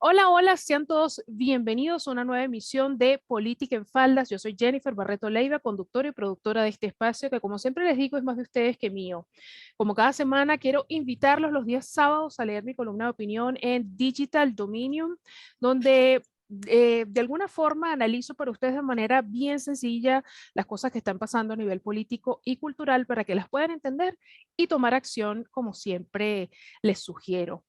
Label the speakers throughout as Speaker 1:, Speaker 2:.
Speaker 1: Hola, hola, sean todos bienvenidos a una nueva emisión de Política en Faldas. Yo soy Jennifer Barreto Leiva, conductora y productora de este espacio que, como siempre les digo, es más de ustedes que mío. Como cada semana, quiero invitarlos los días sábados a leer mi columna de opinión en Digital Dominion, donde de alguna forma analizo para ustedes de manera bien sencilla las cosas que están pasando a nivel político y cultural para que las puedan entender y tomar acción como siempre les sugiero.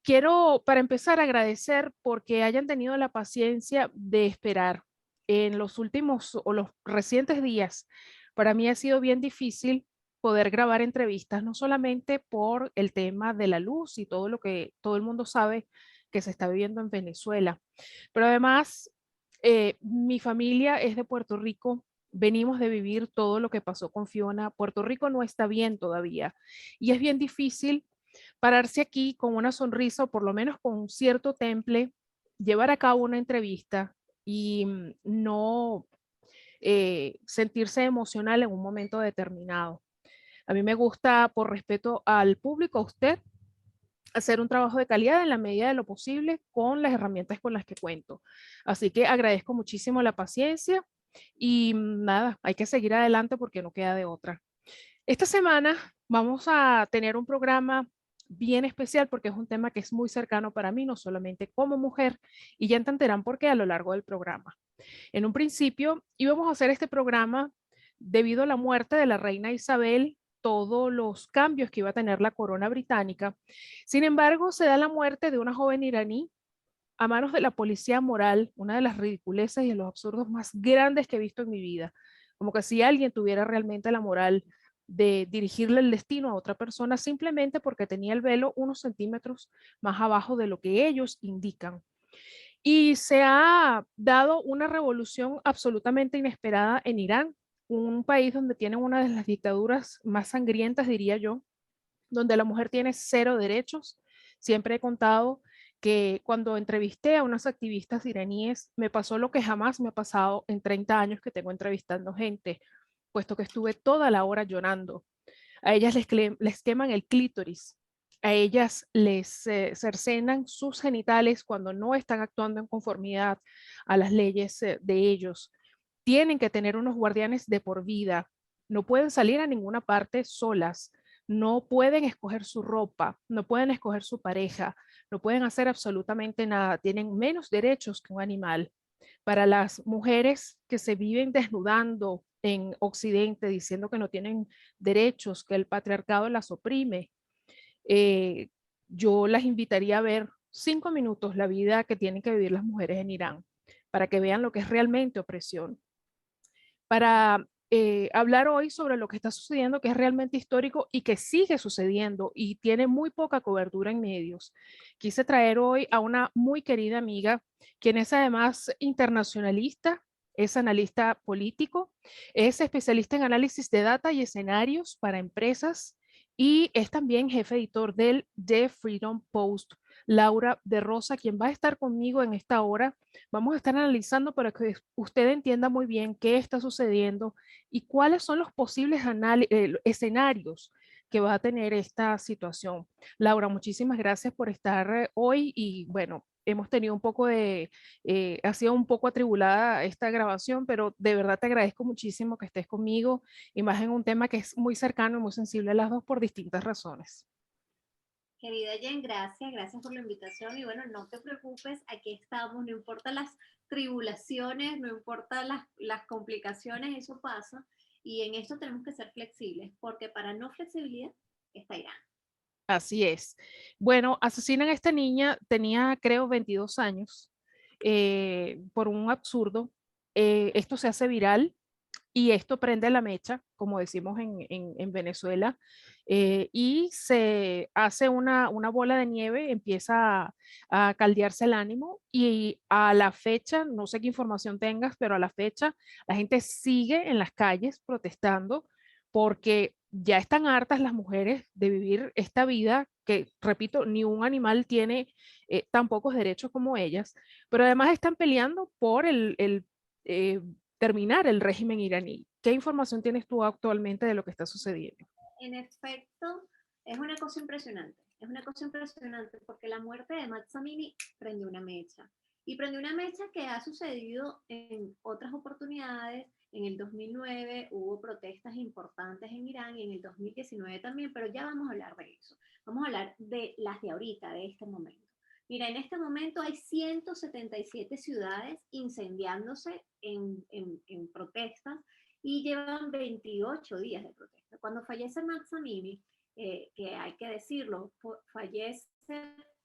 Speaker 1: Quiero, para empezar, agradecer porque hayan tenido la paciencia de esperar en los últimos o los recientes días. Para mí ha sido bien difícil poder grabar entrevistas, no solamente por el tema de la luz y todo lo que todo el mundo sabe que se está viviendo en Venezuela, pero además mi familia es de Puerto Rico. Venimos de vivir todo lo que pasó con Fiona. Puerto Rico no está bien todavía y es bien difícil pararse aquí con una sonrisa o por lo menos con un cierto temple, llevar a cabo una entrevista y no sentirse emocional en un momento determinado. A mí me gusta, por respeto al público, a usted, hacer un trabajo de calidad en la medida de lo posible con las herramientas con las que cuento. Así que agradezco muchísimo la paciencia y nada, hay que seguir adelante porque no queda de otra. Esta semana vamos a tener un programa bien especial porque es un tema que es muy cercano para mí, no solamente como mujer, y ya entenderán por qué a lo largo del programa. En un principio íbamos a hacer este programa debido a la muerte de la reina Isabel, todos los cambios que iba a tener la corona británica. Sin embargo, se da la muerte de una joven iraní a manos de la policía moral, una de las ridiculeces y de los absurdos más grandes que he visto en mi vida. Como que si alguien tuviera realmente la moral de dirigirle el destino a otra persona simplemente porque tenía el velo unos centímetros más abajo de lo que ellos indican. Y se ha dado una revolución absolutamente inesperada en Irán, un país donde tienen una de las dictaduras más sangrientas, diría yo, donde la mujer tiene cero derechos. Siempre he contado que cuando entrevisté a unas activistas iraníes, me pasó lo que jamás me ha pasado en 30 años que tengo entrevistando gente, puesto que estuve toda la hora llorando. A ellas les queman el clítoris, a ellas les cercenan sus genitales cuando no están actuando en conformidad a las leyes de ellos. Tienen que tener unos guardianes de por vida, no pueden salir a ninguna parte solas, no pueden escoger su ropa, no pueden escoger su pareja, no pueden hacer absolutamente nada, tienen menos derechos que un animal. Para las mujeres que se viven desnudando en Occidente diciendo que no tienen derechos, que el patriarcado las oprime, eh, yo las invitaría a ver 5 minutos la vida que tienen que vivir las mujeres en Irán para que vean lo que es realmente opresión. Para hablar hoy sobre lo que está sucediendo, que es realmente histórico y que sigue sucediendo y tiene muy poca cobertura en medios. Quise traer hoy a una muy querida amiga, quien es además internacionalista, es analista político, es especialista en análisis de data y escenarios para empresas y es también jefe editor del The Freedom Post. Laura de Rosa, quien va a estar conmigo en esta hora. Vamos a estar analizando para que usted entienda muy bien qué está sucediendo y cuáles son los posibles escenarios que va a tener esta situación. Laura, muchísimas gracias por estar hoy y bueno, hemos tenido un poco ha sido un poco atribulada esta grabación, pero de verdad te agradezco muchísimo que estés conmigo y más en un tema que es muy cercano y muy sensible a las dos por distintas razones.
Speaker 2: Querida Jen, gracias, gracias por la invitación y bueno, no te preocupes, aquí estamos, no importa las tribulaciones, no importa las complicaciones, eso pasa y en esto tenemos que ser flexibles, porque para no flexibilidad está Irán.
Speaker 1: Así es. Bueno, asesinan a esta niña, tenía creo 22 años, por un absurdo. Esto se hace viral y esto prende la mecha, como decimos en Venezuela, y se hace una bola de nieve, empieza a caldearse el ánimo y a la fecha, no sé qué información tengas, pero a la fecha la gente sigue en las calles protestando porque ya están hartas las mujeres de vivir esta vida que, repito, ni un animal tiene tan pocos derechos como ellas, pero además están peleando por eh, terminar el régimen iraní. ¿Qué información tienes tú actualmente de lo que está sucediendo?
Speaker 2: En efecto, es una cosa impresionante. Es una cosa impresionante porque la muerte de Mahsa Amini prendió una mecha. Y prendió una mecha que ha sucedido en otras oportunidades. En el 2009 hubo protestas importantes en Irán y en el 2019 también, pero ya vamos a hablar de eso. Vamos a hablar de las de ahorita, de este momento. Mira, en este momento hay 177 ciudades incendiándose en protestas y llevan 28 días de protesta. Cuando fallece Mahsa Amini, que hay que decirlo, fallece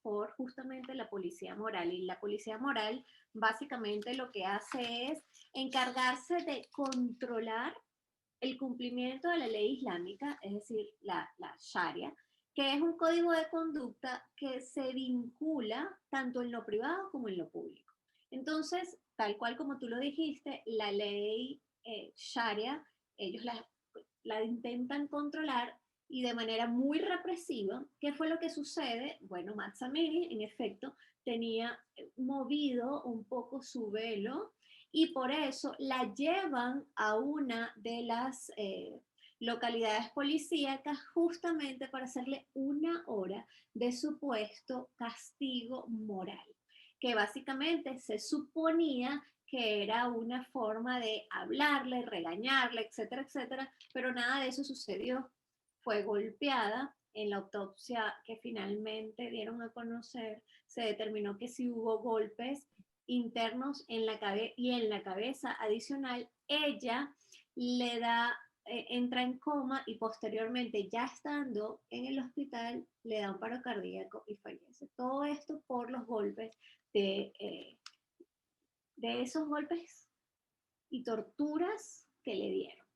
Speaker 2: por justamente la policía moral. Y la policía moral básicamente lo que hace es encargarse de controlar el cumplimiento de la ley islámica, es decir, la Sharia, que es un código de conducta que se vincula tanto en lo privado como en lo público. Entonces, tal cual como tú lo dijiste, la ley Sharia, ellos la intentan controlar y de manera muy represiva. ¿Qué fue lo que sucede? Bueno, Mahsa Amini, en efecto, tenía movido un poco su velo y por eso la llevan a una de las localidades policíacas justamente para hacerle una hora de supuesto castigo moral, que básicamente se suponía que era una forma de hablarle, regañarle, etcétera, etcétera, pero nada de eso sucedió. Fue golpeada. En la autopsia que finalmente dieron a conocer, se determinó que sí hubo golpes internos en la cabeza y en la cabeza adicional. Ella le da, entra en coma y posteriormente, ya estando en el hospital, le da un paro cardíaco y fallece. Todo esto por los golpes de esos golpes y torturas que le dieron.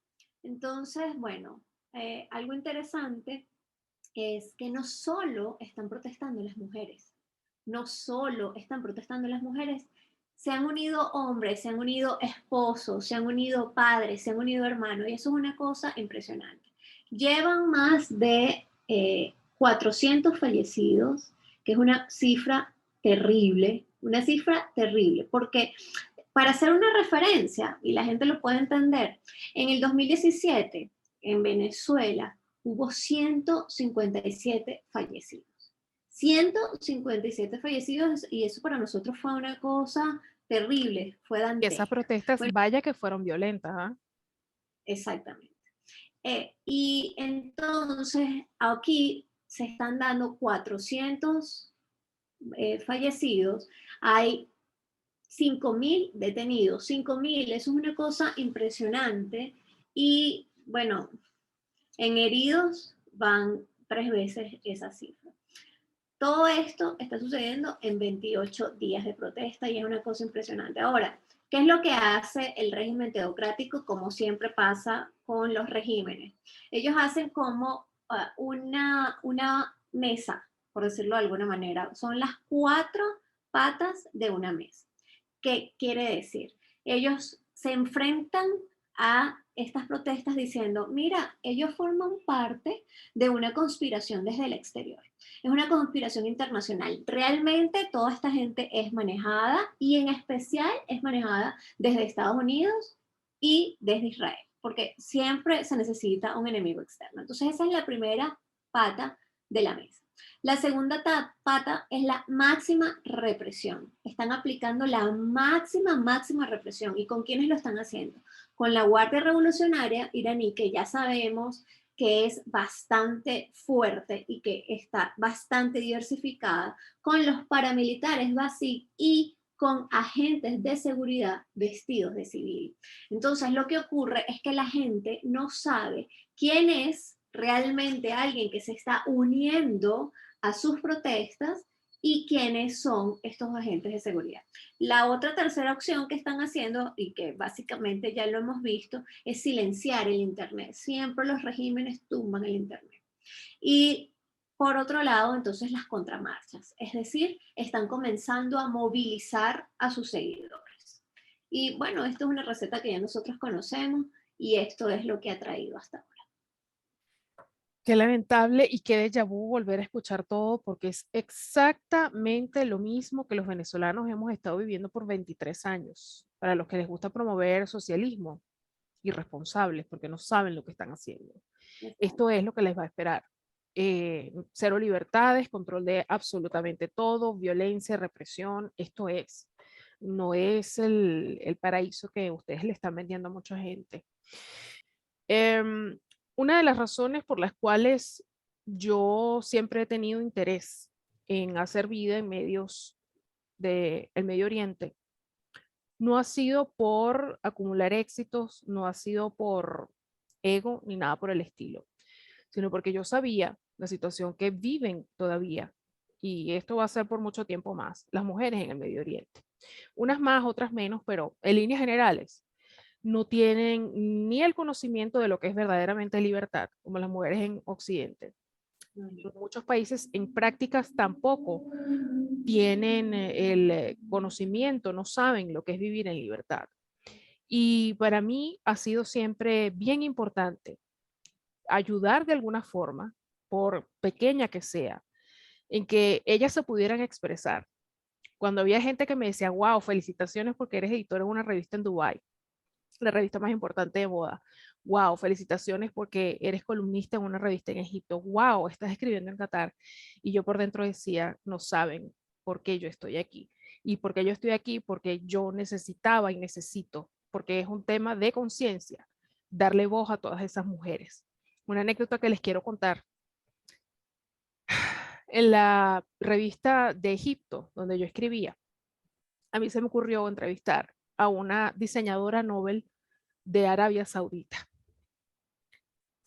Speaker 2: Entonces, bueno, algo interesante es que no solo están protestando las mujeres, no solo están protestando las mujeres, se han unido hombres, se han unido esposos, se han unido padres, se han unido hermanos, y eso es una cosa impresionante. Llevan más de 400 fallecidos, que es una cifra terrible, porque para hacer una referencia, y la gente lo puede entender, en el 2017, en Venezuela, hubo 157 fallecidos. 157 fallecidos, y eso para nosotros fue una cosa terrible, fue
Speaker 1: Y esas
Speaker 2: dantesca.
Speaker 1: protestas,
Speaker 2: Bueno,
Speaker 1: vaya que fueron violentas, ¿ah?
Speaker 2: exactamente. Y entonces aquí se están dando 400 fallecidos, hay 5.000 detenidos. 5.000, eso es una cosa impresionante. Y bueno, en heridos van 3 veces esa cifra. Todo esto está sucediendo en 28 días de protesta y es una cosa impresionante. Ahora, ¿qué es lo que hace el régimen teocrático? Como siempre pasa con los regímenes. Ellos hacen como una mesa, por decirlo de alguna manera. Son las 4 patas de una mesa. ¿Qué quiere decir? Ellos se enfrentan a estas protestas diciendo, mira, ellos forman parte de una conspiración desde el exterior. Es una conspiración internacional. Realmente toda esta gente es manejada y en especial es manejada desde Estados Unidos y desde Israel, porque siempre se necesita un enemigo externo. Entonces esa es la primera pata de la mesa. La segunda pata es la máxima represión. Están aplicando la máxima represión. ¿Y con quiénes lo están haciendo? Con la Guardia Revolucionaria iraní, que ya sabemos que es bastante fuerte y que está bastante diversificada, con los paramilitares BASIC y con agentes de seguridad vestidos de civil. Entonces, lo que ocurre es que la gente no sabe quién es realmente alguien que se está uniendo a sus protestas y quiénes son estos agentes de seguridad. La otra tercera opción que están haciendo, y que básicamente ya lo hemos visto, es silenciar el Internet. Siempre los regímenes tumban el Internet. Y por otro lado, entonces las contramarchas, es decir, están comenzando a movilizar a sus seguidores. Y bueno, esto es una receta que ya nosotros conocemos y esto es lo que ha traído hasta ahora.
Speaker 1: Qué lamentable y qué déjà vu volver a escuchar todo porque es exactamente lo mismo que los venezolanos hemos estado viviendo por 23 años. Para los que les gusta promover socialismo, irresponsables porque no saben lo que están haciendo. Esto
Speaker 2: Exacto.
Speaker 1: es lo que les va a esperar. cero libertades, control de absolutamente todo, violencia, represión. Esto es, no es el paraíso que ustedes le están vendiendo a mucha gente. Em, una de las razones por las cuales yo siempre he tenido interés en hacer vida en medios del Medio Oriente no ha sido por acumular éxitos, no ha sido por ego ni nada por el estilo, sino porque yo sabía la situación que viven todavía, y esto va a ser por mucho tiempo más, las mujeres en el Medio Oriente. Unas más, otras menos, pero en líneas generales no tienen ni el conocimiento de lo que es verdaderamente libertad, como las mujeres en Occidente. En muchos países en prácticas tampoco tienen el conocimiento, no saben lo que es vivir en libertad. Y para mí ha sido siempre bien importante ayudar de alguna forma, por pequeña que sea, en que ellas se pudieran expresar. Cuando había gente que me decía, wow, felicitaciones porque eres editora en una revista en Dubái, la revista más importante de moda. Wow, felicitaciones porque eres columnista en una revista en Egipto. Wow, estás escribiendo en Qatar. Y yo por dentro decía, no saben por qué yo estoy aquí. Y por qué yo estoy aquí, porque yo necesitaba y necesito, porque es un tema de conciencia, darle voz a todas esas mujeres. Una anécdota que les quiero contar. En la revista de Egipto, donde yo escribía, a mí se me ocurrió entrevistar a una diseñadora Nobel de Arabia Saudita.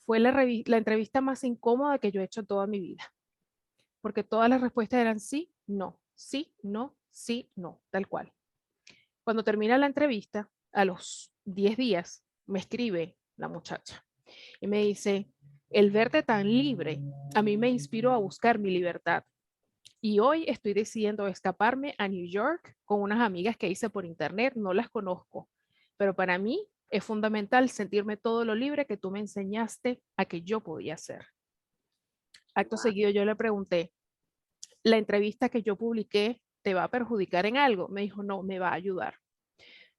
Speaker 1: Fue la entrevista más incómoda que yo he hecho toda mi vida, porque todas las respuestas eran sí, no, sí, no, tal cual. Cuando termina la entrevista, a los 10 días, me escribe la muchacha y me dice, el verte tan libre a mí me inspiró a buscar mi libertad. Y hoy estoy decidiendo escaparme a New York con unas amigas que hice por internet, no las conozco, pero para mí es fundamental sentirme todo lo libre que tú me enseñaste a que yo podía ser. Acto
Speaker 2: Wow.
Speaker 1: seguido yo le pregunté, ¿la entrevista que yo publiqué te va a perjudicar en algo? Me dijo, no, me va a ayudar.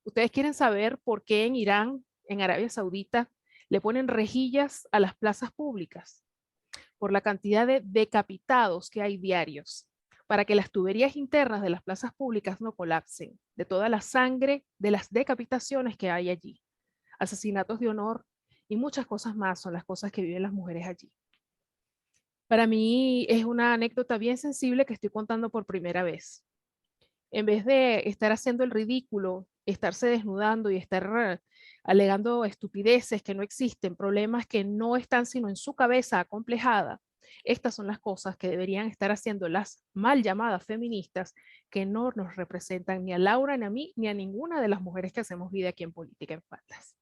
Speaker 1: ¿Ustedes quieren saber por qué en Irán, en Arabia Saudita, le ponen rejillas a las plazas públicas? Por la cantidad de decapitados que hay diarios, para que las tuberías internas de las plazas públicas no colapsen, de toda la sangre de las decapitaciones que hay allí, asesinatos de honor y muchas cosas más son las cosas que viven las mujeres allí. Para mí es una anécdota bien sensible que estoy contando por primera vez. En vez de estar haciendo el ridículo, estarse desnudando y estar alegando estupideces que no existen, problemas que no están sino en su cabeza acomplejada, estas son las cosas que deberían estar haciendo las mal llamadas feministas que no nos representan ni a Laura, ni a mí, ni a ninguna de las mujeres que hacemos vida aquí en Política en Faldas.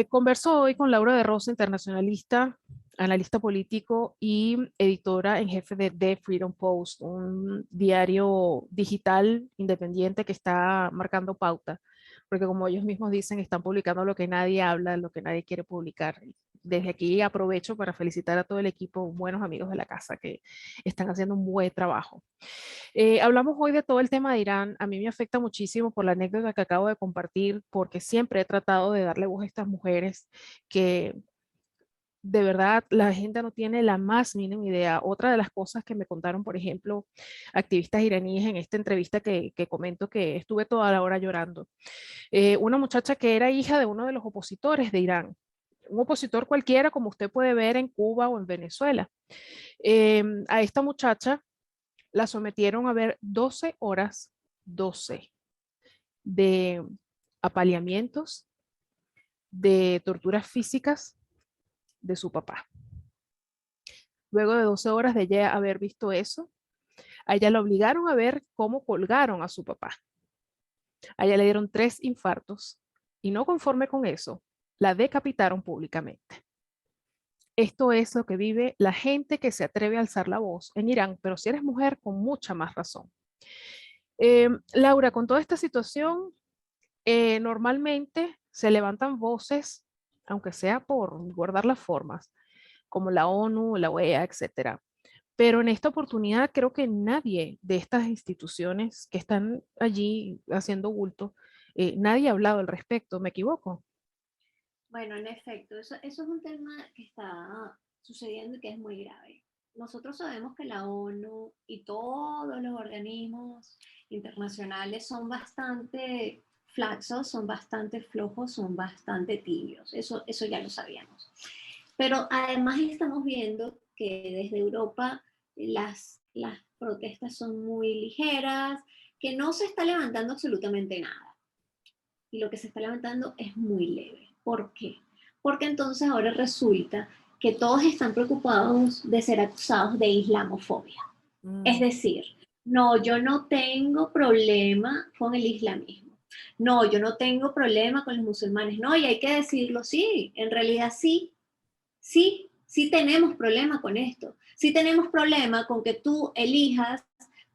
Speaker 1: Converso hoy con Laura de Rosa, internacionalista, analista político y editora en jefe de The Freedom Post, un diario digital independiente que está marcando pauta, porque como ellos mismos dicen, están publicando lo que nadie habla, lo que nadie quiere publicar. Desde aquí aprovecho para felicitar a todo el equipo, buenos amigos de la casa que están haciendo un buen trabajo. Hablamos hoy de todo el tema de Irán. A mí me afecta muchísimo por la anécdota que acabo de compartir, porque siempre he tratado de darle voz a estas mujeres que de verdad la gente no tiene la más mínima idea. Otra de las cosas que me contaron, por ejemplo, activistas iraníes en esta entrevista que comento que estuve toda la hora llorando. Una muchacha que era hija de uno de los opositores de Irán, un opositor cualquiera como usted puede ver en Cuba o en Venezuela. A esta muchacha la sometieron a ver 12 horas, 12, de apaleamientos, de torturas físicas de su papá. Luego de 12 horas de ella haber visto eso, a ella la obligaron a ver cómo colgaron a su papá. A ella le dieron 3 infartos y no conforme con eso, la decapitaron públicamente. Esto es lo que vive la gente que se atreve a alzar la voz en Irán, pero si eres mujer, con mucha más razón. Laura, con toda esta situación, normalmente se levantan voces, aunque sea por guardar las formas, como la ONU, la OEA, etcétera. Pero en esta oportunidad creo que nadie de estas instituciones que están allí haciendo bulto, nadie ha hablado al respecto. ¿Me equivoco?
Speaker 2: Bueno, en efecto, eso es un tema que está sucediendo y que es muy grave. nosotros sabemos que la ONU y todos los organismos internacionales son bastante flaxos, son bastante flojos, son bastante tibios. Eso ya lo sabíamos. Pero además estamos viendo que desde Europa las protestas son muy ligeras, que no se está levantando absolutamente nada. Y lo que se está levantando es muy leve. ¿Por qué? Porque entonces ahora resulta que todos están preocupados de ser acusados de islamofobia. Es decir, no, yo no tengo problema con el islamismo. No, yo no tengo problema con los musulmanes. No, y hay que decirlo, sí, en realidad sí, sí tenemos problema con esto. Sí tenemos problema con que tú elijas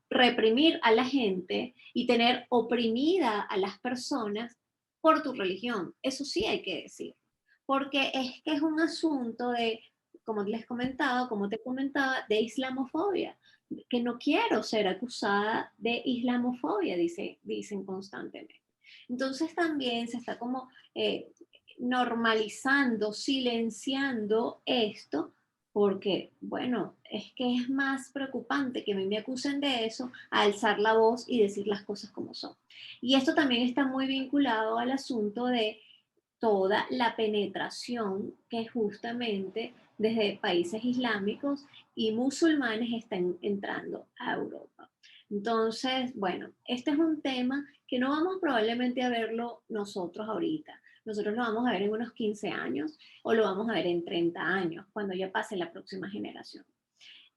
Speaker 2: reprimir a la gente y tener oprimida a las personas por tu religión. Eso sí hay que decir. Porque es que es un asunto de, como les comentaba, como te comentaba, de islamofobia. Que no quiero ser acusada de islamofobia, dicen constantemente. Entonces también se está como normalizando, silenciando esto, porque, bueno, es que es más preocupante que a mí me acusen de eso a alzar la voz y decir las cosas como son. Y esto también está muy vinculado al asunto de toda la penetración que justamente desde países islámicos y musulmanes están entrando a Europa. Entonces, bueno, este es un tema que no vamos probablemente a verlo nosotros ahorita. Nosotros lo vamos a ver en unos 15 años o lo vamos a ver en 30 años, cuando ya pase la próxima generación.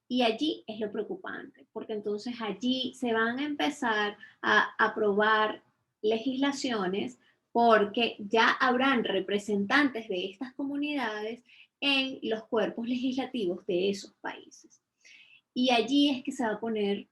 Speaker 2: Y allí es lo preocupante, porque entonces allí se van a empezar a aprobar legislaciones porque ya habrán representantes de estas comunidades en los cuerpos legislativos de esos países. Y allí es que se va a poner,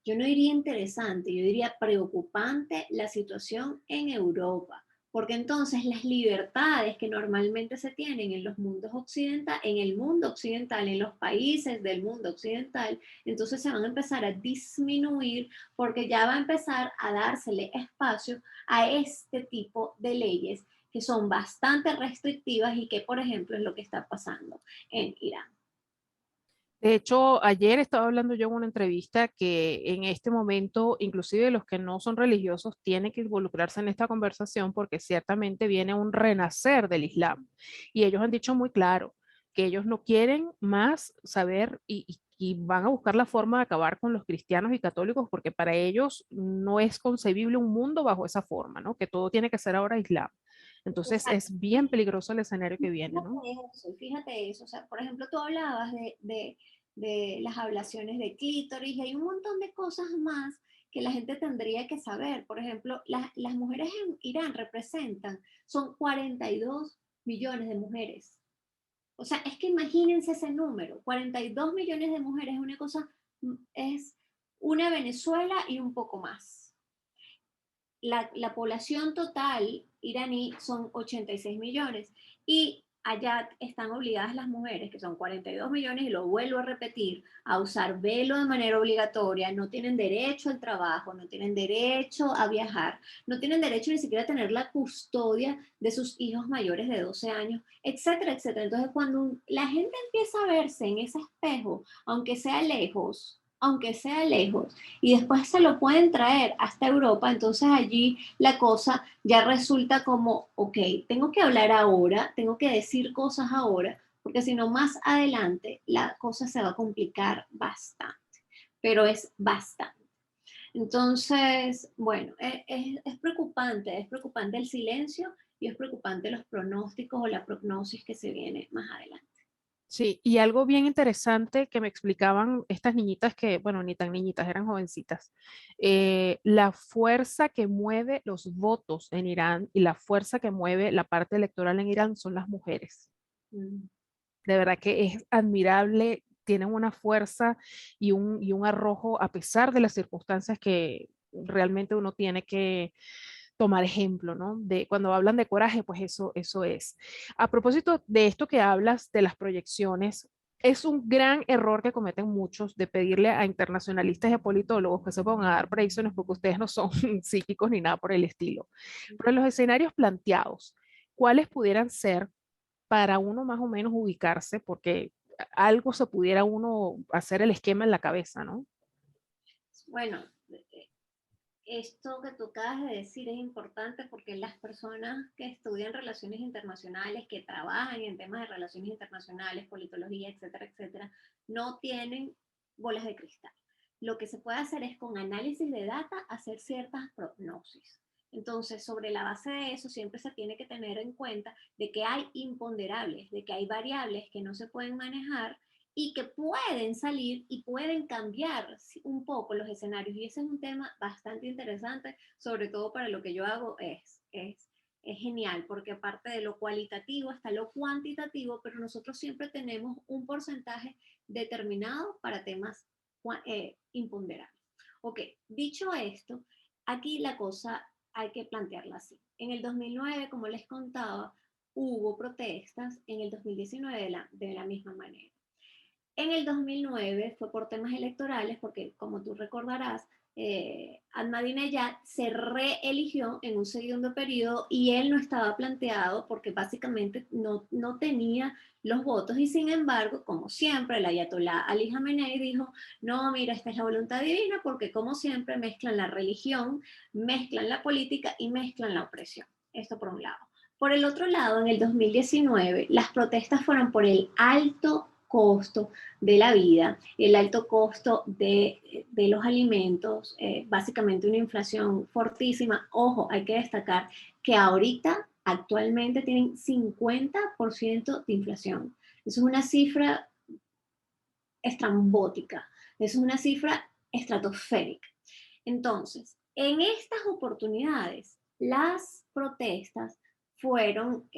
Speaker 2: yo no diría interesante, yo diría preocupante la situación en Europa, porque entonces las libertades que normalmente se tienen en los mundos occidentales, en el mundo occidental, en los países del mundo occidental, entonces se van a empezar a disminuir porque ya va a empezar a dársele espacio a este tipo de leyes que son bastante restrictivas y que, por ejemplo, es lo que está pasando en Irán.
Speaker 1: De hecho, ayer estaba hablando yo en una entrevista que en este momento, inclusive los que no son religiosos, tienen que involucrarse en esta conversación porque ciertamente viene un renacer del Islam. Y ellos han dicho muy claro que ellos no quieren más saber y van a buscar la forma de acabar con los cristianos y católicos porque para ellos no es concebible un mundo bajo esa forma, ¿no? Que todo tiene que ser ahora Islam. Entonces
Speaker 2: Exacto.
Speaker 1: es bien peligroso el escenario que viene, ¿no?
Speaker 2: Fíjate eso, o sea, por ejemplo, tú hablabas de las ablaciones de clítoris y hay un montón de cosas más que la gente tendría que saber. Por ejemplo, las mujeres en Irán representan, son 42 millones de mujeres. O sea, es que imagínense ese número, 42 millones de mujeres es una cosa, es una Venezuela y un poco más. La población total iraní son 86 millones y allá están obligadas las mujeres, que son 42 millones, y lo vuelvo a repetir, a usar velo de manera obligatoria, no tienen derecho al trabajo, no tienen derecho a viajar, no tienen derecho ni siquiera a tener la custodia de sus hijos mayores de 12 años, etcétera, etcétera. Entonces, cuando la gente empieza a verse en ese espejo, aunque sea lejos, y después se lo pueden traer hasta Europa, entonces allí la cosa ya resulta como, ok, tengo que hablar ahora, tengo que decir cosas ahora, porque si no más adelante la cosa se va a complicar bastante, pero es bastante. Entonces, bueno, es preocupante el silencio y es preocupante los pronósticos o la prognosis que se viene más adelante.
Speaker 1: Sí, y algo bien interesante que me explicaban estas niñitas que, bueno, ni tan niñitas, eran jovencitas, la fuerza que mueve los votos en Irán y la fuerza que mueve la parte electoral en Irán son las mujeres.
Speaker 2: Mm.
Speaker 1: De verdad que es admirable, tienen una fuerza y un arrojo a pesar de las circunstancias que realmente uno tiene que tomar ejemplo, ¿no? De cuando hablan de coraje, pues eso es. A propósito de esto que hablas de las proyecciones, es un gran error que cometen muchos de pedirle a internacionalistas y a politólogos que se pongan a dar predicciones porque ustedes no son psíquicos ni nada por el estilo. Pero en los escenarios planteados, ¿cuáles pudieran ser para uno más o menos ubicarse? Porque algo se pudiera uno hacer el esquema en la cabeza, ¿no?
Speaker 2: Bueno, esto que tú acabas de decir es importante porque las personas que estudian relaciones internacionales, que trabajan en temas de relaciones internacionales, politología, etcétera, etcétera, no tienen bolas de cristal. Lo que se puede hacer es con análisis de data hacer ciertas prognosis. Entonces, sobre la base de eso, siempre se tiene que tener en cuenta de que hay imponderables, de que hay variables que no se pueden manejar y que pueden salir y pueden cambiar un poco los escenarios. Y ese es un tema bastante interesante, sobre todo para lo que yo hago, es genial, porque aparte de lo cualitativo está lo cuantitativo, pero nosotros siempre tenemos un porcentaje determinado para temas imponderables. Ok, dicho esto, aquí la cosa hay que plantearla así. En el 2009, como les contaba, hubo protestas, en el 2019 de la misma manera. En el 2009 fue por temas electorales, porque como tú recordarás, Ahmadinejad se reeligió en un segundo periodo y él no estaba planteado porque básicamente no tenía los votos y sin embargo, como siempre, el ayatolá Ali Khamenei dijo, no, mira, esta es la voluntad divina porque como siempre mezclan la religión, mezclan la política y mezclan la opresión. Esto por un lado. Por el otro lado, en el 2019, las protestas fueron por el alto costo de la vida, el alto costo de los alimentos, básicamente una inflación fortísima. Ojo, hay que destacar que ahorita actualmente tienen 50% de inflación. Eso es una cifra estrambótica, eso es una cifra estratosférica. Entonces, en estas oportunidades, las protestas fueron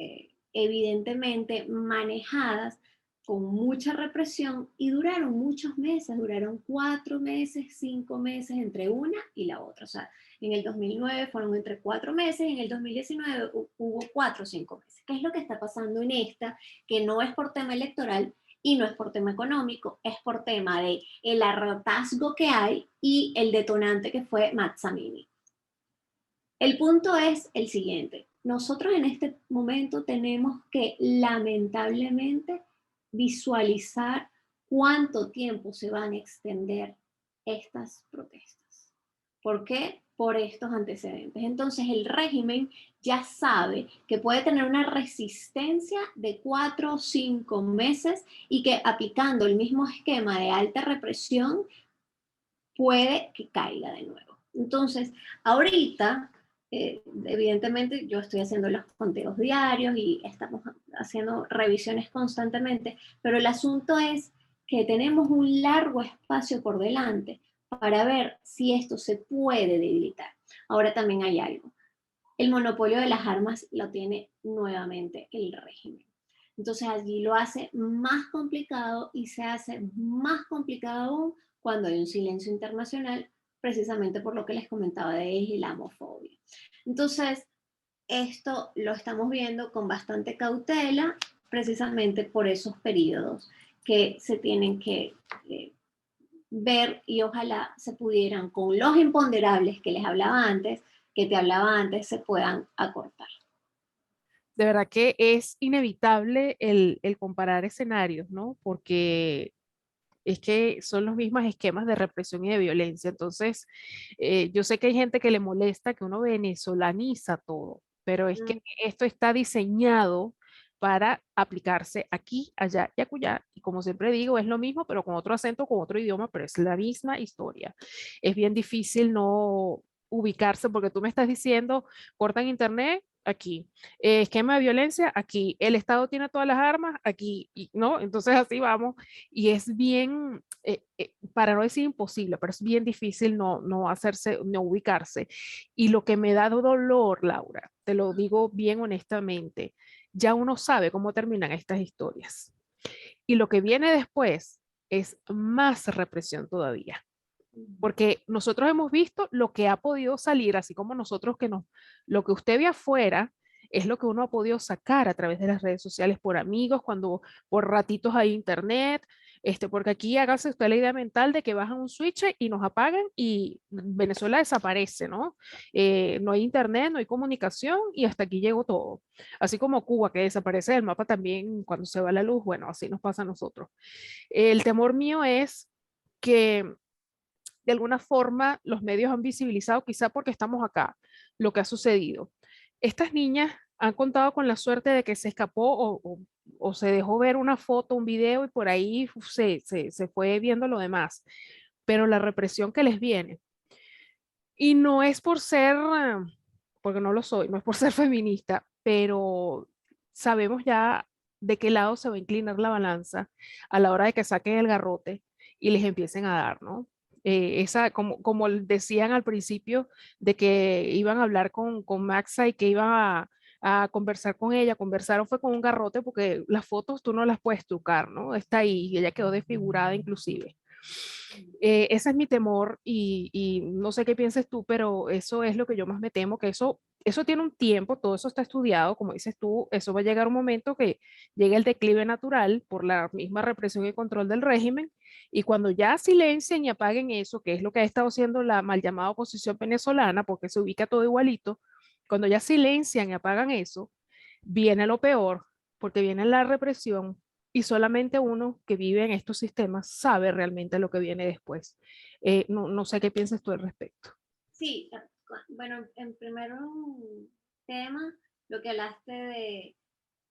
Speaker 2: evidentemente manejadas con mucha represión y duraron muchos meses, duraron 4 meses, 5 meses entre una y la otra. O sea, en el 2009 fueron entre 4 meses, en el 2019 hubo 4 o 5 meses. ¿Qué es lo que está pasando en esta? Que no es por tema electoral y no es por tema económico, es por tema de el hartazgo que hay y el detonante que fue Mahsa Amini. El punto es el siguiente. Nosotros en este momento tenemos que lamentablemente visualizar cuánto tiempo se van a extender estas protestas. ¿Por qué? Por estos antecedentes. Entonces el régimen ya sabe que puede tener una resistencia de 4 o 5 meses y que aplicando el mismo esquema de alta represión puede que caiga de nuevo. Entonces, ahorita evidentemente yo estoy haciendo los conteos diarios y estamos haciendo revisiones constantemente, pero el asunto es que tenemos un largo espacio por delante para ver si esto se puede debilitar. Ahora también hay algo. El monopolio de las armas lo tiene nuevamente el régimen. Entonces allí lo hace más complicado y se hace más complicado aún cuando hay un silencio internacional, precisamente por lo que les comentaba de islamofobia. Entonces, esto lo estamos viendo con bastante cautela, precisamente por esos periodos que se tienen que ver y ojalá se pudieran, con los imponderables que les hablaba antes, que te hablaba antes, se puedan acortar.
Speaker 1: De verdad que es inevitable el comparar escenarios, ¿no? Porque es que son los mismos esquemas de represión y de violencia. Entonces, yo sé que hay gente que le molesta que uno venezolaniza todo, pero es que esto está diseñado para aplicarse aquí, allá y acullá. Y como siempre digo, es lo mismo, pero con otro acento, con otro idioma, pero es la misma historia. Es bien difícil no ubicarse porque tú me estás diciendo, cortan internet. Aquí, esquema de violencia, aquí, el Estado tiene todas las armas, aquí, y, ¿no? Entonces así vamos, y es bien, para no decir imposible, pero es bien difícil no hacerse, no ubicarse. Y lo que me da dolor, Laura, te lo digo bien honestamente, ya uno sabe cómo terminan estas historias. Y lo que viene después es más represión todavía. Porque nosotros hemos visto lo que ha podido salir, así como nosotros que nos, lo que usted ve afuera es lo que uno ha podido sacar a través de las redes sociales por amigos, cuando por ratitos hay internet, Porque aquí hágase usted la idea mental de que bajan un switch y nos apagan y Venezuela desaparece, ¿no? No hay internet, no hay comunicación y hasta aquí llegó todo. Así como Cuba, que desaparece del mapa también cuando se va la luz, bueno, así nos pasa a nosotros. El temor mío es que de alguna forma los medios han visibilizado, quizá porque estamos acá, lo que ha sucedido. Estas niñas han contado con la suerte de que se escapó o se dejó ver una foto, un video y por ahí se fue viendo lo demás. Pero la represión que les viene, y no es por ser, porque no lo soy, no es por ser feminista, pero sabemos ya de qué lado se va a inclinar la balanza a la hora de que saquen el garrote y les empiecen a dar, ¿no? Como decían al principio, de que iban a hablar con Maxa y que iban a conversar con ella, conversaron fue con un garrote porque las fotos tú no las puedes trucar, ¿no? Está ahí y ella quedó desfigurada inclusive. Ese es mi temor y no sé qué pienses tú, pero eso es lo que yo más me temo, que eso tiene un tiempo, todo eso está estudiado, como dices tú, eso va a llegar un momento que llegue el declive natural por la misma represión y control del régimen, y cuando ya silencien y apaguen eso, que es lo que ha estado haciendo la mal llamada oposición venezolana, porque se ubica todo igualito, cuando ya silencian y apagan eso, viene lo peor, porque viene la represión y solamente uno que vive en estos sistemas sabe realmente lo que viene después. No sé qué piensas tú al respecto.
Speaker 2: Sí, bueno, en primer tema, lo que hablaste de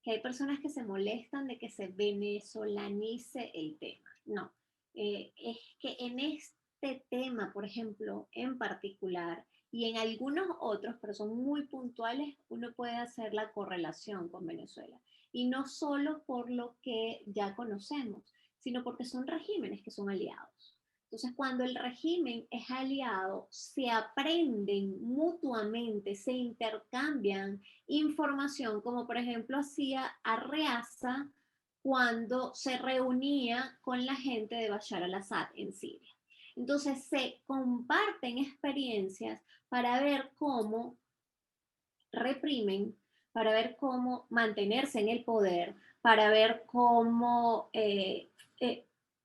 Speaker 2: que hay personas que se molestan de que se venezolanice el tema. No, es que en este tema, por ejemplo, en particular, y en algunos otros, pero son muy puntuales, uno puede hacer la correlación con Venezuela. Y no solo por lo que ya conocemos, sino porque son regímenes que son aliados. Entonces, cuando el régimen es aliado, se aprenden mutuamente, se intercambian información, como por ejemplo hacía Arreaza cuando se reunía con la gente de Bashar al-Assad en Siria. Entonces se comparten experiencias para ver cómo reprimen, para ver cómo mantenerse en el poder, para ver cómo eh,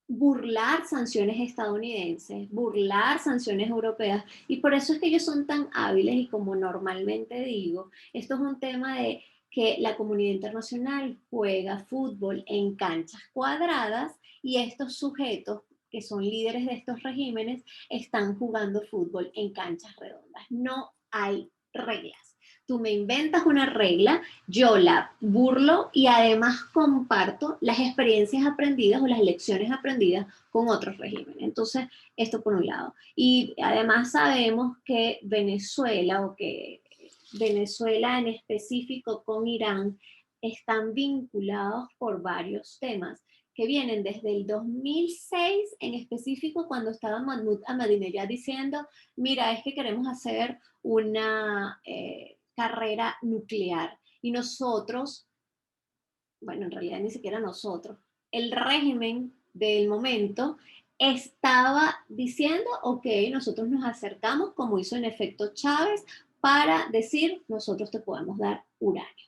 Speaker 2: burlar sanciones estadounidenses, burlar sanciones europeas, y por eso es que ellos son tan hábiles y como normalmente digo, esto es un tema de que la comunidad internacional juega fútbol en canchas cuadradas y estos sujetos que son líderes de estos regímenes están jugando fútbol en canchas redondas. No hay reglas. Tú me inventas una regla, yo la burlo y además comparto las experiencias aprendidas o las lecciones aprendidas con otros regímenes. Entonces, esto por un lado. Y además sabemos que Venezuela o que Venezuela en específico con Irán están vinculados por varios temas que vienen desde el 2006 en específico cuando estaba Mahmoud Ahmadinejad diciendo, mira, es que queremos hacer una carrera nuclear. Y nosotros, bueno, en realidad ni siquiera nosotros, el régimen del momento estaba diciendo, ok, nosotros nos acercamos, como hizo en efecto Chávez, para decir, nosotros te podemos dar uranio.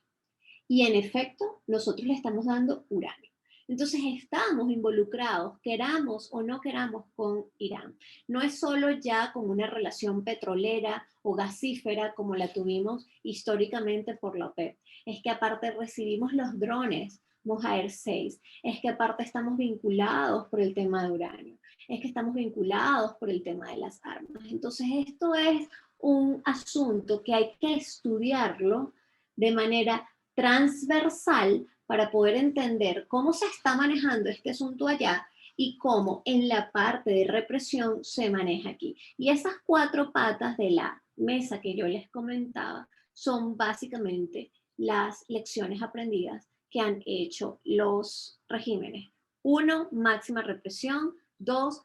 Speaker 2: Y en efecto, nosotros le estamos dando uranio. Entonces estamos involucrados, queramos o no queramos, con Irán. No es solo ya con una relación petrolera o gasífera como la tuvimos históricamente por la OPEP. Es que aparte recibimos los drones Mojaer 6. Es que aparte estamos vinculados por el tema de uranio. Es que estamos vinculados por el tema de las armas. Entonces esto es un asunto que hay que estudiarlo de manera transversal para poder entender cómo se está manejando este asunto allá y cómo en la parte de represión se maneja aquí. Y esas cuatro patas de la mesa que yo les comentaba son básicamente las lecciones aprendidas que han hecho los regímenes. Uno, máxima represión. Dos,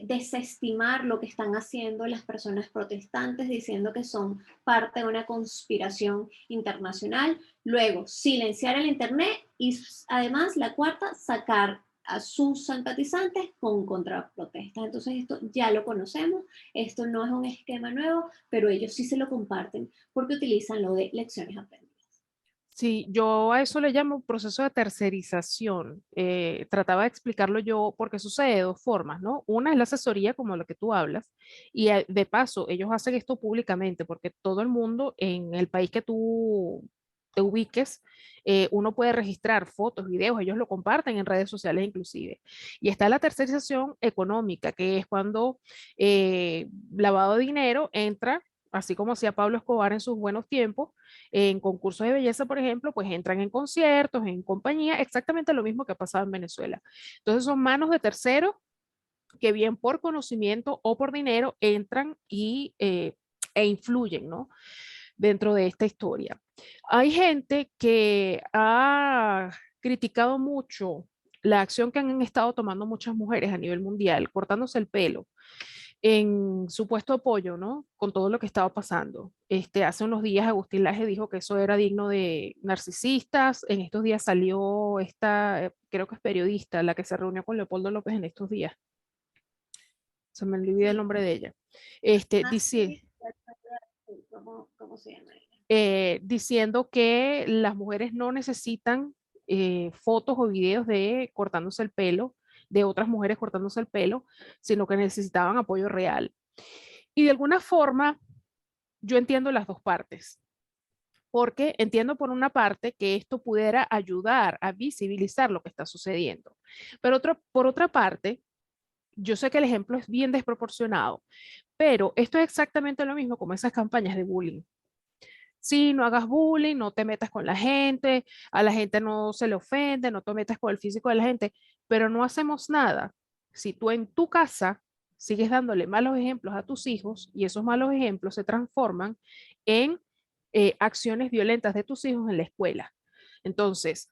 Speaker 2: desestimar lo que están haciendo las personas protestantes diciendo que son parte de una conspiración internacional. Luego, silenciar el Internet y además la cuarta, sacar a sus simpatizantes con contraprotestas. Entonces esto ya lo conocemos, esto no es un esquema nuevo, pero ellos sí se lo comparten porque utilizan lo de lecciones aprendidas.
Speaker 1: Sí, yo a eso le llamo proceso de tercerización. Trataba de explicarlo yo porque sucede de dos formas, ¿no? Una es la asesoría, como lo que tú hablas, y de paso, ellos hacen esto públicamente porque todo el mundo en el país que tú te ubiques, uno puede registrar fotos, videos, ellos lo comparten en redes sociales inclusive. Y está la tercerización económica, que es cuando lavado de dinero entra, así como hacía Pablo Escobar en sus buenos tiempos en concursos de belleza, por ejemplo, pues entran en conciertos, en compañía, exactamente lo mismo que ha pasado en Venezuela. Entonces son manos de terceros que bien por conocimiento o por dinero entran e influyen, ¿no? Dentro de esta historia. Hay gente que ha criticado mucho la acción que han estado tomando muchas mujeres a nivel mundial, cortándose el pelo, en supuesto apoyo, ¿no? Con todo lo que estaba pasando. Hace unos días Agustín Laje dijo que eso era digno de narcisistas. En estos días salió esta, creo que es periodista, la que se reunió con Leopoldo López en estos días. Se me olvidó el
Speaker 2: Sí.
Speaker 1: nombre de ella.
Speaker 2: Ah,
Speaker 1: Dice,
Speaker 2: sí, ¿cómo se llama ella?
Speaker 1: diciendo que las mujeres no necesitan fotos o videos de cortándose el pelo, de otras mujeres cortándose el pelo, sino que necesitaban apoyo real. Y de alguna forma, yo entiendo las dos partes, porque entiendo por una parte que esto pudiera ayudar a visibilizar lo que está sucediendo, pero por otra parte, yo sé que el ejemplo es bien desproporcionado, pero esto es exactamente lo mismo como esas campañas de bullying. Sí, no hagas bullying, no te metas con la gente, a la gente no se le ofende, no te metas con el físico de la gente, pero no hacemos nada. Si tú en tu casa sigues dándole malos ejemplos a tus hijos y esos malos ejemplos se transforman en acciones violentas de tus hijos en la escuela. Entonces,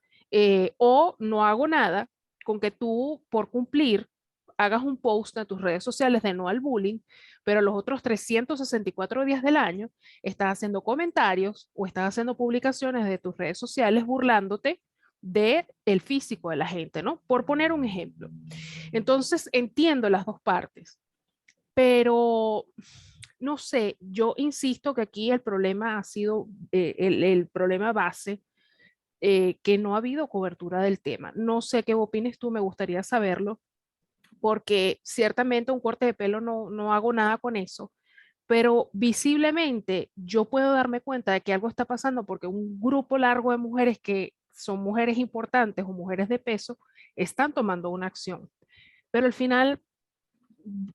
Speaker 1: o no hago nada con que tú, por cumplir, hagas un post en tus redes sociales de no al bullying, pero los otros 364 días del año estás haciendo comentarios o estás haciendo publicaciones de tus redes sociales burlándote de el físico de la gente, ¿no? Por poner un ejemplo. Entonces, entiendo las dos partes, pero no sé, yo insisto que aquí el problema ha sido el problema base, que no ha habido cobertura del tema. No sé qué opines tú, me gustaría saberlo, porque ciertamente un corte de pelo no hago nada con eso, pero visiblemente yo puedo darme cuenta de que algo está pasando porque un grupo largo de mujeres que son mujeres importantes o mujeres de peso están tomando una acción. Pero al final,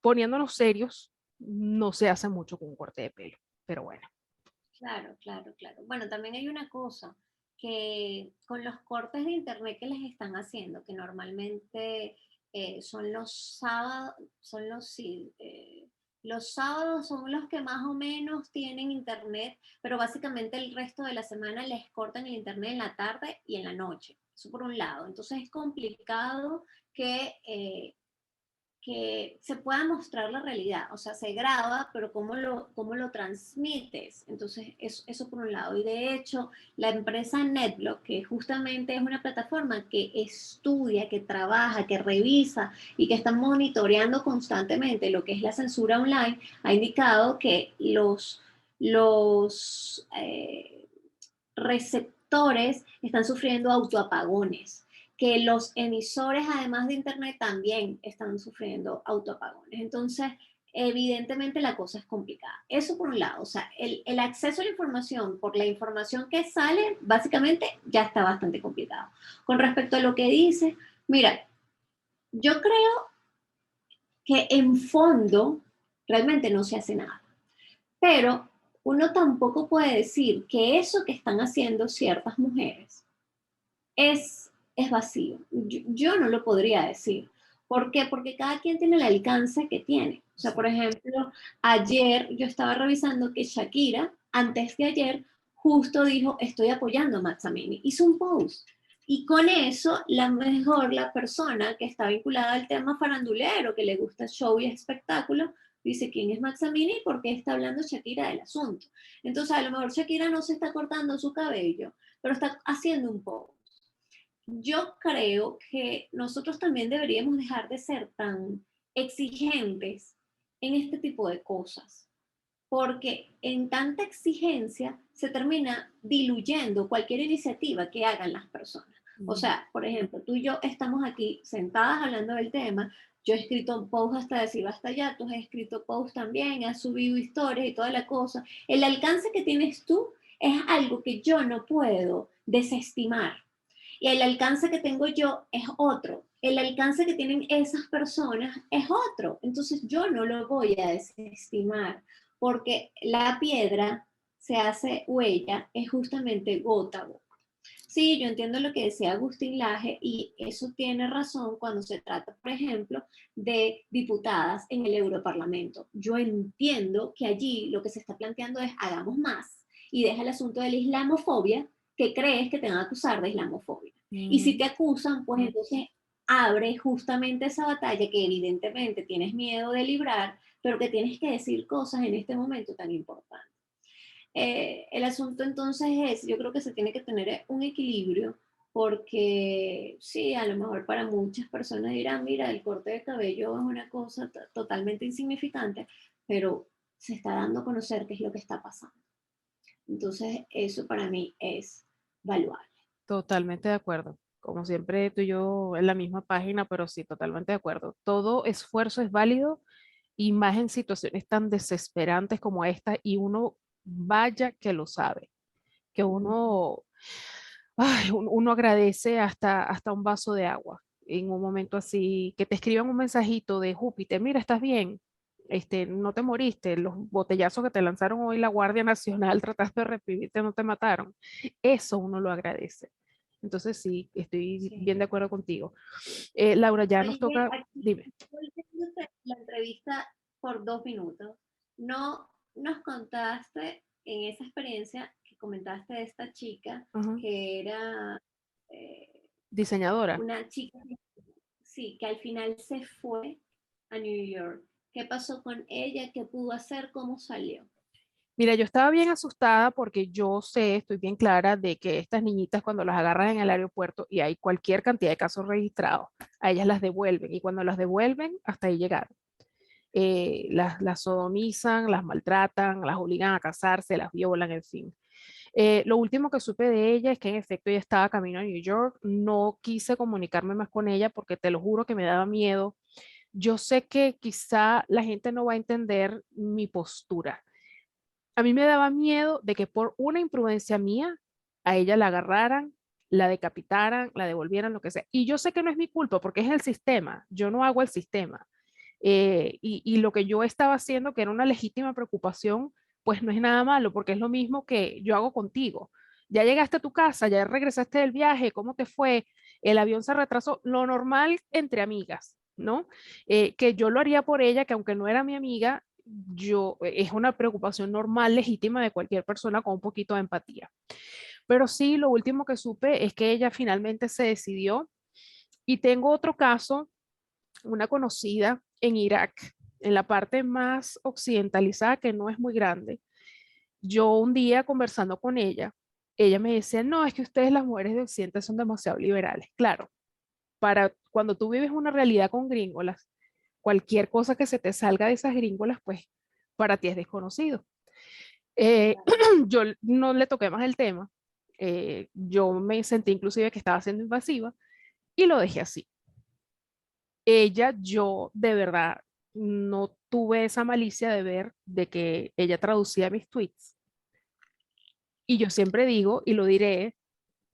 Speaker 1: poniéndonos serios, no se hace mucho con un corte de pelo. Pero bueno.
Speaker 2: Claro, claro, claro. Bueno, también hay una cosa que con los cortes de internet que les están haciendo, que normalmente son los sábados, son los, sí, los sábados son los que más o menos tienen internet, pero básicamente el resto de la semana les cortan el internet en la tarde y en la noche. Eso por un lado. Entonces es complicado que se pueda mostrar la realidad, o sea, se graba, pero cómo lo transmites. Entonces, eso por un lado. Y de hecho, la empresa NetBlock, que justamente es una plataforma que estudia, que trabaja, que revisa y que está monitoreando constantemente lo que es la censura online, ha indicado que los receptores están sufriendo autoapagones, que los emisores, además de Internet, también están sufriendo autoapagones. Entonces, evidentemente la cosa es complicada. Eso por un lado, o sea, el acceso a la información por la información que sale, básicamente ya está bastante complicado. Con respecto a lo que dice, mira, yo creo que en fondo realmente no se hace nada, pero uno tampoco puede decir que eso que están haciendo ciertas mujeres es vacío. Yo no lo podría decir. ¿Por qué? Porque cada quien tiene el alcance que tiene. O sea, por ejemplo, ayer yo estaba revisando que Shakira, antes de ayer, justo dijo, estoy apoyando a Maxamini. Hizo un post. Y con eso, la persona que está vinculada al tema farandulero, que le gusta el show y espectáculo, dice, ¿quién es Maxamini? ¿Por qué está hablando Shakira del asunto? Entonces, a lo mejor Shakira no se está cortando su cabello, pero está haciendo un post. Yo creo que nosotros también deberíamos dejar de ser tan exigentes en este tipo de cosas. porque en tanta exigencia se termina diluyendo cualquier iniciativa que hagan las personas. O sea, por ejemplo, tú y yo estamos aquí sentadas hablando del tema, yo he escrito posts hasta decir hasta allá, tú has escrito posts también, has subido historias y toda la cosa. El alcance que tienes tú es algo que yo no puedo desestimar. Y el alcance que tengo yo es otro. El alcance que tienen esas personas es otro. Entonces yo no lo voy a desestimar porque la piedra se hace huella, es justamente gota a gota. Sí, yo entiendo lo que decía Agustín Laje y eso tiene razón cuando se trata, por ejemplo, de diputadas en el Europarlamento. Yo entiendo que allí lo que se está planteando es hagamos más y deja el asunto de la islamofobia que crees que te van a acusar de islamofobia. Y si te acusan, pues entonces abre justamente esa batalla que evidentemente tienes miedo de librar, pero que tienes que decir cosas en este momento tan importante. El asunto entonces es, yo creo que se tiene que tener un equilibrio porque sí, a lo mejor para muchas personas dirán, mira, el corte de cabello es una cosa totalmente insignificante, pero se está dando a conocer qué es lo que está pasando. Entonces, eso para mí es valuable.
Speaker 1: Totalmente de acuerdo. Como siempre, tú y yo en la misma página, pero sí, totalmente de acuerdo. Todo esfuerzo es válido y más en situaciones tan desesperantes como esta, y uno vaya que lo sabe, que uno, ay, uno agradece hasta un vaso de agua en un momento así, que te escriban un mensajito de Júpiter, mira, estás bien, no te moriste, los botellazos que te lanzaron hoy la Guardia Nacional trataste de reprimirte, no te mataron. Eso uno lo agradece. Entonces sí, estoy
Speaker 2: Sí.
Speaker 1: bien de acuerdo contigo. Laura, ya nos
Speaker 2: Oye,
Speaker 1: toca,
Speaker 2: aquí
Speaker 1: dime.
Speaker 2: la entrevista por 2 minutos. No nos contaste en esa experiencia que comentaste de esta chica
Speaker 1: Ajá.
Speaker 2: que era eh,
Speaker 1: Diseñadora.
Speaker 2: una chica, sí, que al final se fue a New York. ¿Qué pasó con ella? ¿Qué pudo hacer? ¿Cómo salió?
Speaker 1: Mira, yo estaba bien asustada porque yo sé, estoy bien clara de que estas niñitas cuando las agarran en el aeropuerto y hay cualquier cantidad de casos registrados, a ellas las devuelven y cuando las devuelven, hasta ahí llegaron. Las sodomizan, las maltratan, las obligan a casarse, las violan, en fin. Lo último que supe de ella es que en efecto ella estaba camino a New York. No quise comunicarme más con ella porque te lo juro que me daba miedo. Yo sé que quizá la gente no va a entender mi postura. A mí me daba miedo de que por una imprudencia mía a ella la agarraran, la decapitaran, la devolvieran, lo que sea. Y yo sé que no es mi culpa porque es el sistema, yo no hago el sistema. Y lo que yo estaba haciendo, que era una legítima preocupación, pues no es nada malo porque es lo mismo que yo hago contigo. Ya llegaste a tu casa, ya regresaste del viaje, ¿cómo te fue? El avión se retrasó, lo normal entre amigas, ¿no? Que yo lo haría por ella, que aunque no era mi amiga, es una preocupación normal, legítima de cualquier persona con un poquito de empatía. Pero sí, lo último que supe es que ella finalmente se decidió. Y tengo otro caso, una conocida en Irak, en la parte más occidentalizada, que no es muy grande. Yo un día conversando con ella me decía, no, es que ustedes las mujeres de Occidente son demasiado liberales. Claro, para cuando tú vives una realidad con gringolas, cualquier cosa que se te salga de esas gringolas, pues para ti es desconocido. Yo no le toqué más el tema. Yo me sentí inclusive que estaba siendo invasiva y lo dejé así. Ella, yo de verdad no tuve esa malicia de ver de que ella traducía mis tweets. Y yo siempre digo, y lo diré,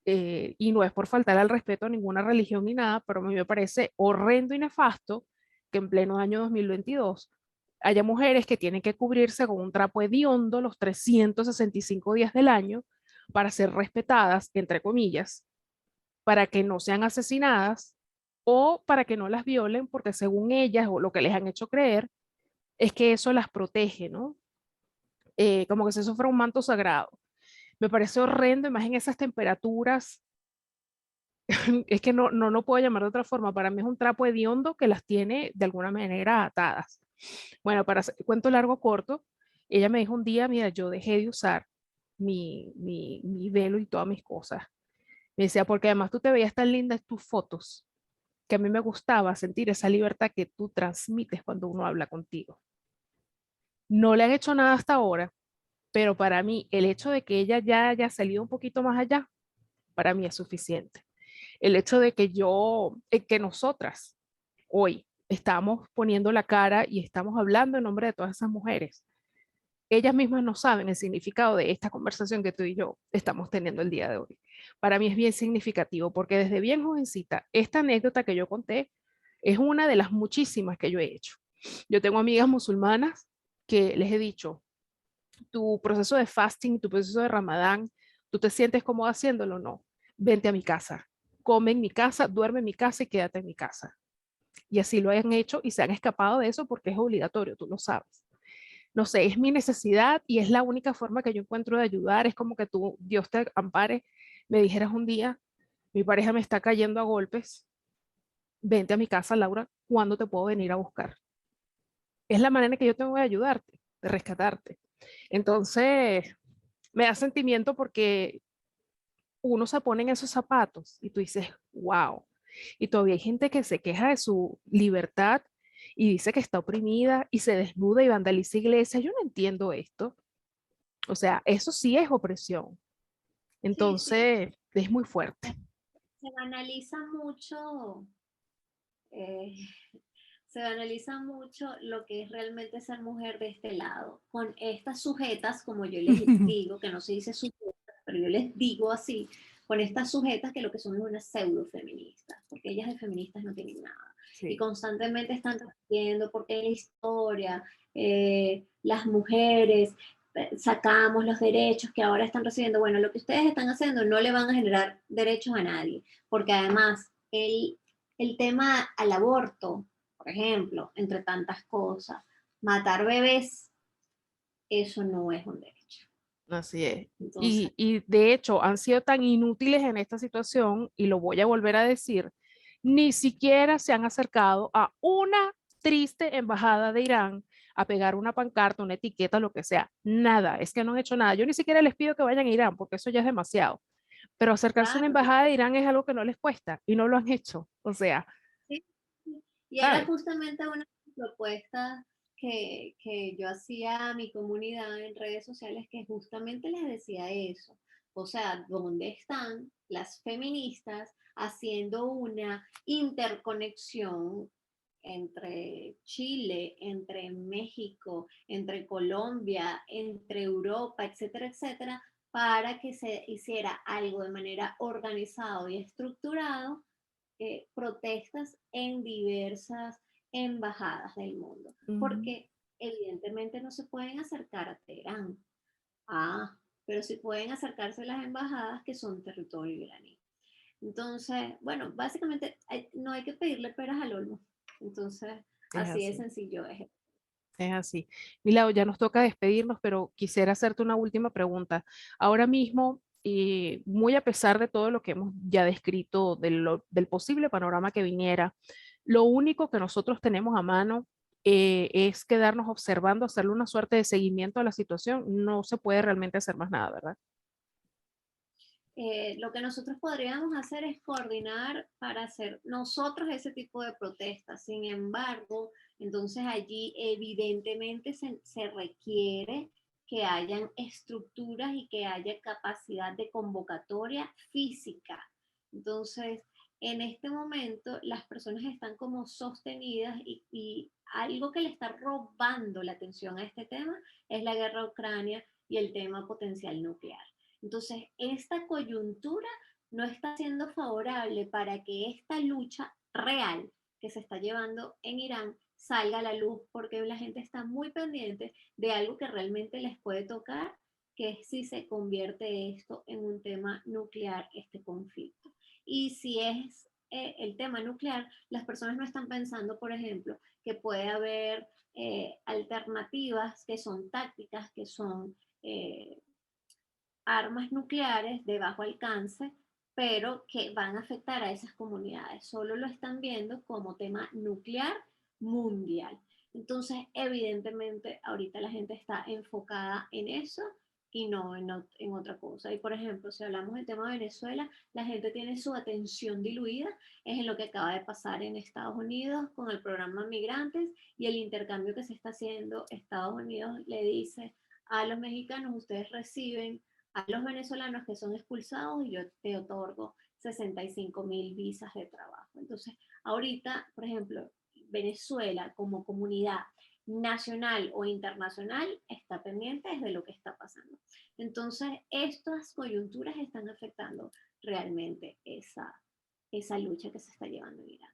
Speaker 1: y no es por faltar al respeto a ninguna religión ni nada, pero a mí me parece horrendo y nefasto que en pleno año 2022 haya mujeres que tienen que cubrirse con un trapo hediondo los 365 días del año para ser respetadas, entre comillas, para que no sean asesinadas o para que no las violen, porque según ellas o lo que les han hecho creer es que eso las protege, ¿no? Como que si eso fuera un manto sagrado. Me parece horrendo, y más en esas temperaturas. Es que no lo puedo llamar de otra forma. Para mí es un trapo hediondo que las tiene de alguna manera atadas. Bueno, para hacer cuento largo corto, ella me dijo un día, mira, yo dejé de usar mi velo y todas mis cosas. Me decía, porque además tú te veías tan linda en tus fotos, que a mí me gustaba sentir esa libertad que tú transmites cuando uno habla contigo. No le han hecho nada hasta ahora, pero para mí el hecho de que ella ya haya salido un poquito más allá, para mí es suficiente. El hecho de que que nosotras hoy estamos poniendo la cara y estamos hablando en nombre de todas esas mujeres, ellas mismas no saben el significado de esta conversación que tú y yo estamos teniendo el día de hoy. Para mí es bien significativo porque desde bien jovencita, esta anécdota que yo conté es una de las muchísimas que yo he hecho. Yo tengo amigas musulmanas que les he dicho, tu proceso de fasting, tu proceso de Ramadán, ¿tú te sientes cómodo haciéndolo? No. Vente a mi casa, come en mi casa, duerme en mi casa y quédate en mi casa. Y así lo han hecho y se han escapado de eso porque es obligatorio, tú lo sabes. No sé, es mi necesidad y es la única forma que yo encuentro de ayudar. Es como que tú, Dios te ampare, me dijeras un día, mi pareja me está cayendo a golpes, vente a mi casa, Laura, ¿cuándo te puedo venir a buscar? Es la manera en que yo tengo de ayudarte, de rescatarte. Entonces, me da sentimiento porque uno se pone en esos zapatos y tú dices, wow. Y todavía hay gente que se queja de su libertad y dice que está oprimida y se desnuda y vandaliza iglesias. Yo no entiendo esto. O sea, eso sí es opresión.
Speaker 2: Sí, sí.
Speaker 1: Entonces, es muy fuerte.
Speaker 2: Se banaliza mucho, eh, se banaliza mucho lo que es realmente ser mujer de este lado. Con estas sujetas, como yo les digo, que no se dice sujetas, pero yo les digo así, con estas sujetas que lo que son es unas pseudo feministas, porque ellas de feministas no tienen nada. Y
Speaker 1: Sí.
Speaker 2: constantemente están repitiendo porque en la historia, las mujeres sacamos los derechos que ahora están recibiendo. Bueno, lo que ustedes están haciendo no le van a generar derechos a nadie, porque además el tema al aborto, por ejemplo, entre tantas cosas, matar bebés, eso no es un derecho.
Speaker 1: Así es.
Speaker 2: Entonces,
Speaker 1: Y de hecho han sido tan inútiles en esta situación, y lo voy a volver a decir, ni siquiera se han acercado a una triste embajada de Irán a pegar una pancarta, una etiqueta, lo que sea. Nada, es que no han hecho nada. Yo ni siquiera les pido que vayan a Irán, porque eso ya es demasiado. Pero acercarse a una
Speaker 2: claro,
Speaker 1: embajada de Irán es algo que no les cuesta y no lo han hecho. O sea,
Speaker 2: sí. Y era
Speaker 1: ¿sabes?
Speaker 2: justamente una propuesta que yo hacía a mi comunidad en redes sociales que justamente les decía eso. O sea, ¿dónde están las feministas haciendo una interconexión entre Chile, entre México, entre Colombia, entre Europa, etcétera, etcétera, para que se hiciera algo de manera organizado y estructurado, protestas en diversas embajadas del mundo?
Speaker 1: Ujú.
Speaker 2: Porque evidentemente no se pueden acercar a Teherán. Ah, pero sí pueden acercarse a las embajadas que son territorio iraní. Entonces, bueno, básicamente no hay que pedirle peras al olmo. Entonces,
Speaker 1: Es
Speaker 2: así de
Speaker 1: así.
Speaker 2: sencillo es.
Speaker 1: Es así. Milao, ya nos toca despedirnos, pero quisiera hacerte una última pregunta. Ahora mismo, muy a pesar de todo lo que hemos ya descrito del posible panorama que viniera, lo único que nosotros tenemos a mano es quedarnos observando, hacerle una suerte de seguimiento a la situación. No se puede realmente hacer más nada, ¿verdad?
Speaker 2: Lo que nosotros podríamos hacer es coordinar para hacer nosotros ese tipo de protestas. Sin embargo, entonces allí evidentemente se requiere que hayan estructuras y que haya capacidad de convocatoria física. Entonces, en este momento las personas están como sostenidas y algo que le está robando la atención a este tema es la guerra a Ucrania y el tema potencial nuclear. Entonces, esta coyuntura no está siendo favorable para que esta lucha real que se está llevando en Irán salga a la luz, porque la gente está muy pendiente de algo que realmente les puede tocar, que es si se convierte esto en un tema nuclear, este conflicto. Y si es el tema nuclear, las personas no están pensando, por ejemplo, que puede haber alternativas que son tácticas, que son armas nucleares de bajo alcance, pero que van a afectar a esas comunidades. Solo lo están viendo como tema nuclear mundial. Entonces, evidentemente, ahorita la gente está enfocada en eso y no en otra cosa. Y por ejemplo, si hablamos del tema de Venezuela, la gente tiene su atención diluida, es en lo que acaba de pasar en Estados Unidos con el programa Migrantes y el intercambio que se está haciendo. Estados Unidos le dice a los mexicanos, ustedes reciben a los venezolanos que son expulsados y yo te otorgo 65,000 visas de trabajo. Entonces, ahorita, por ejemplo, Venezuela como comunidad nacional o internacional está pendiente de lo que está pasando. Entonces, estas coyunturas están afectando realmente esa lucha que se está llevando en Irán.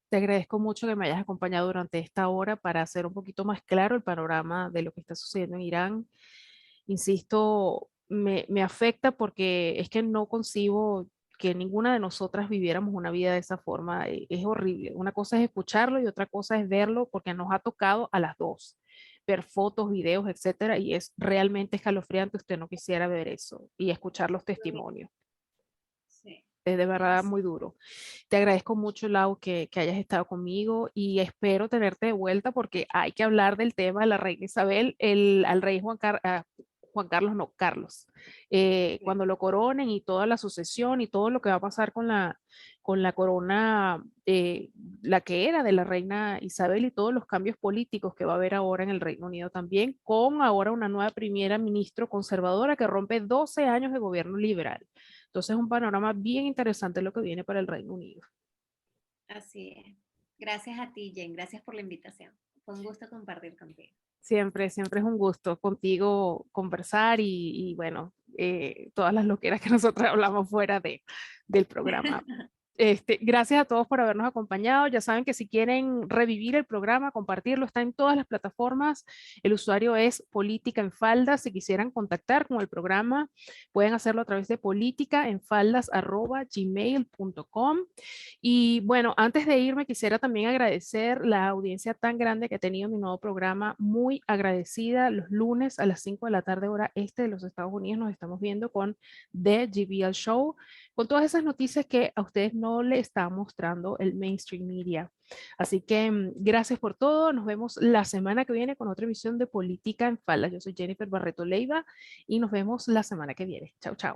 Speaker 1: Te agradezco mucho que me hayas acompañado durante esta hora para hacer un poquito más claro el panorama de lo que está sucediendo en Irán. Insisto, me afecta porque es que no concibo que ninguna de nosotras viviéramos una vida de esa forma. Es horrible. Una cosa es escucharlo y otra cosa es verlo porque nos ha tocado a las dos. Ver fotos, videos, etcétera, y es realmente escalofriante. Usted no quisiera ver eso y escuchar los testimonios.
Speaker 2: Sí,
Speaker 1: Es de
Speaker 2: es
Speaker 1: verdad
Speaker 2: así.
Speaker 1: muy duro. Te agradezco mucho, Lau, que hayas estado conmigo y espero tenerte de vuelta porque hay que hablar del tema de la reina Isabel, al rey Juan Carlos, no, Carlos,
Speaker 2: Sí.
Speaker 1: cuando lo coronen y toda la sucesión y todo lo que va a pasar con la corona, la que era de la reina Isabel y todos los cambios políticos que va a haber ahora en el Reino Unido también, con ahora una nueva primera ministra conservadora que rompe 12 años de gobierno liberal. Entonces es un panorama bien interesante lo que viene para el Reino Unido.
Speaker 2: Así es. Gracias a ti, Jen. Gracias por la invitación. Fue un gusto compartir contigo.
Speaker 1: Siempre, siempre es un gusto contigo conversar y bueno, todas las loqueras que nosotros hablamos fuera del programa. Gracias a todos por habernos acompañado. Ya saben que si quieren revivir el programa, compartirlo, está en todas las plataformas. El usuario es Política en Faldas. Si quisieran contactar con el programa, pueden hacerlo a través de politicaenfaldas@gmail.com. Y bueno, antes de irme, quisiera también agradecer la audiencia tan grande que ha tenido mi nuevo programa. Muy agradecida. Los lunes a las 5 de la tarde, hora este de los Estados Unidos, nos estamos viendo con The GBL Show, con todas esas noticias que a ustedes no le está mostrando el mainstream media. Así que gracias por todo. Nos vemos la semana que viene con otra emisión de Política en Faldas. Yo soy Jennifer Barreto Leiva y nos vemos la semana que viene. Chao, chao.